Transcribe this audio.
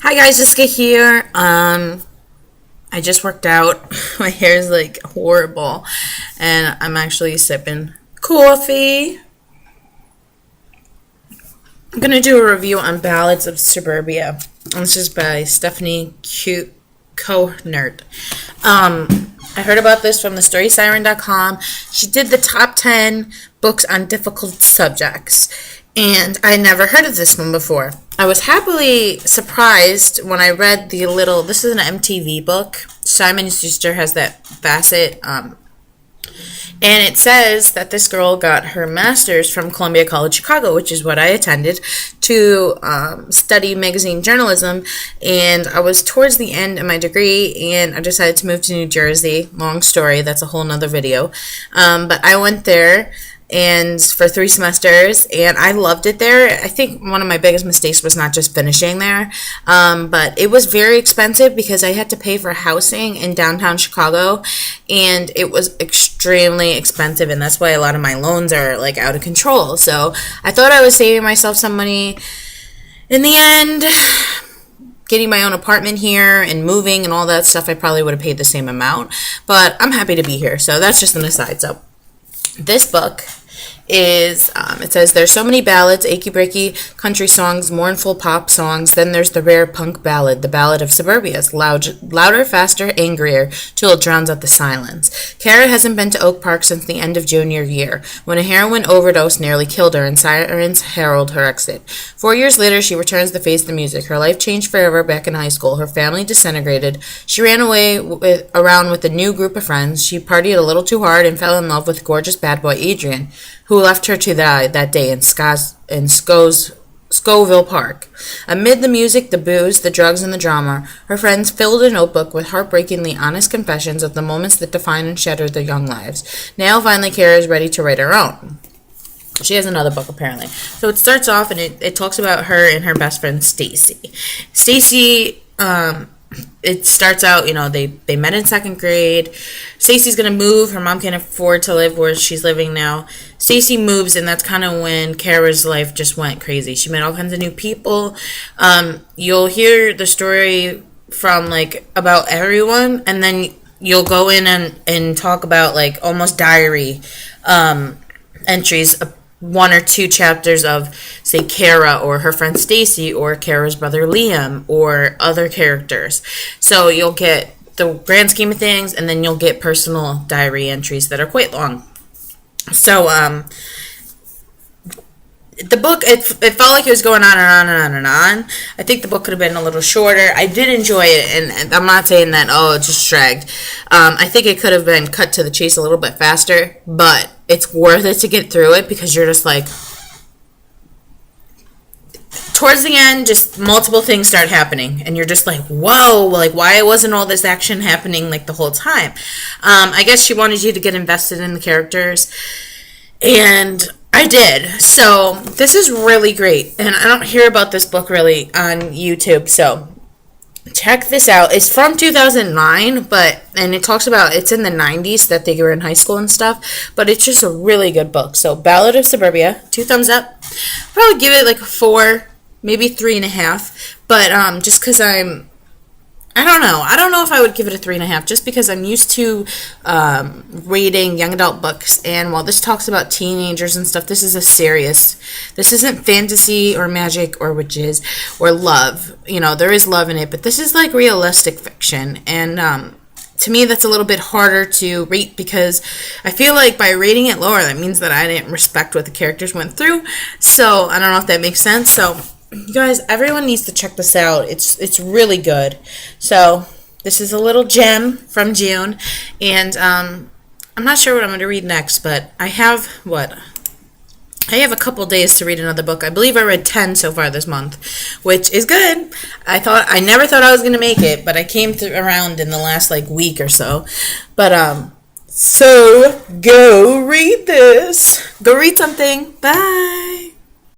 Hi guys, Iska here. I just worked out. My hair is like horrible, and I'm actually sipping coffee. I'm gonna do a review on Ballads of Suburbia. This is by Stephanie Cohnert. I heard about this from thestorysiren.com. She did the top 10 books on difficult subjects, and I never heard of this one before. I was happily surprised when I read this is an MTV book. Simon Schuster has that facet, and it says that this girl got her master's from Columbia College Chicago, which is what I attended, to study magazine journalism. And I was towards the end of my degree, and I decided to move to New Jersey. Long story, that's a whole nother video. But I went there and for 3 semesters, and I loved it there. I think one of my biggest mistakes was not just finishing there, but it was very expensive because I had to pay for housing in downtown Chicago, and it was extremely expensive, and that's why a lot of my loans are like out of control. So I thought I was saving myself some money. In the end, getting my own apartment here and moving and all that stuff, I probably would have paid the same amount, but I'm happy to be here. So that's just an aside. So this book is, it says, there's so many ballads, achy breaky country songs, mournful pop songs. Then there's the rare punk ballad, the Ballad of Suburbia. It's louder, faster, angrier, till it drowns out the silence. Kara hasn't been to Oak Park since the end of junior year, when a heroin overdose nearly killed her and sirens herald her exit. 4 years later, she returns to face the music. Her life changed forever back in high school. Her family disintegrated. She ran away around with a new group of friends. She partied a little too hard and fell in love with gorgeous bad boy Adrian, who left her to die that day in Scoville Park. Amid the music, the booze, the drugs, and the drama, her friends filled a notebook with heartbreakingly honest confessions of the moments that defined and shattered their young lives. Now, finally, Kara is ready to write her own. She has another book, apparently. So it starts off, and it talks about her and her best friend, Stacy. Stacy, it starts out, they met in 2nd grade. Stacy's going to move. Her mom can't afford to live where she's living now. Stacy moves, and that's kind of when Kara's life just went crazy. She met all kinds of new people. You'll hear the story from, about everyone, and then you'll go in and talk about, almost diary entries, 1 or 2 chapters of, say, Kara or her friend Stacy or Kara's brother Liam or other characters. So you'll get the grand scheme of things, and then you'll get personal diary entries that are quite long. So the book, it felt like it was going on and on and on and on. I think the book could have been a little shorter. I did enjoy it, and I'm not saying that, it just dragged. I think it could have been cut to the chase a little bit faster, but it's worth it to get through it because you're just towards the end, just multiple things start happening, and you're just whoa, why wasn't all this action happening the whole time? I guess she wanted you to get invested in the characters, and I did. So this is really great, and I don't hear about this book really on YouTube, so check this out. It's from 2009, and it talks about, it's in the 90s that they were in high school and stuff, but it's just a really good book. So Ballad of Suburbia, 2 thumbs up. Probably give it a 4, maybe 3.5, but just because I don't know if I would give it a 3.5, just because I'm used to reading young adult books, and while this talks about teenagers and stuff, this isn't fantasy or magic or witches or love. There is love in it, but this is realistic fiction, and to me that's a little bit harder to rate because I feel like by rating it lower, that means that I didn't respect what the characters went through. So I don't know if that makes sense. So you guys, everyone needs to check this out. It's really good. So this is a little gem from June, and I'm not sure what I'm going to read next, but I have a couple days to read another book. I believe I read 10 so far this month, which is good. I never thought I was going to make it, but I came around in the last week or so. But so go read this. Go read something. Bye.